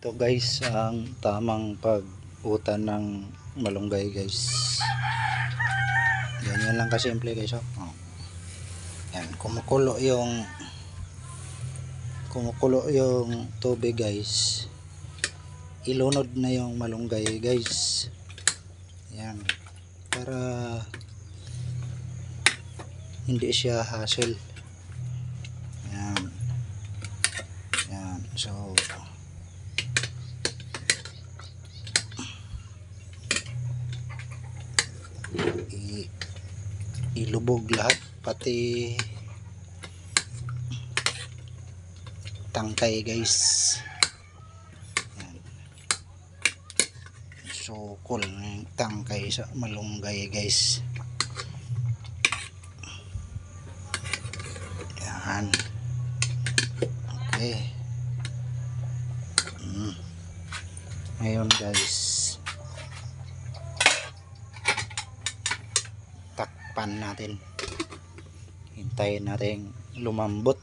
Ito guys ang tamang pag-utan ng malunggay guys. Ganyan lang kasimple guys. Oh. Yan, kumukulo yung tubig guys. Ilunod na yung malunggay guys. Yan. Para hindi siya hassle. Yan. Yan. So ilubog lahat pati tangkay guys. Yan. Sukol ng tangkay sa malunggay guys. Yan. Okay. Ngayon guys, takpan natin, hintayin natin lumambot.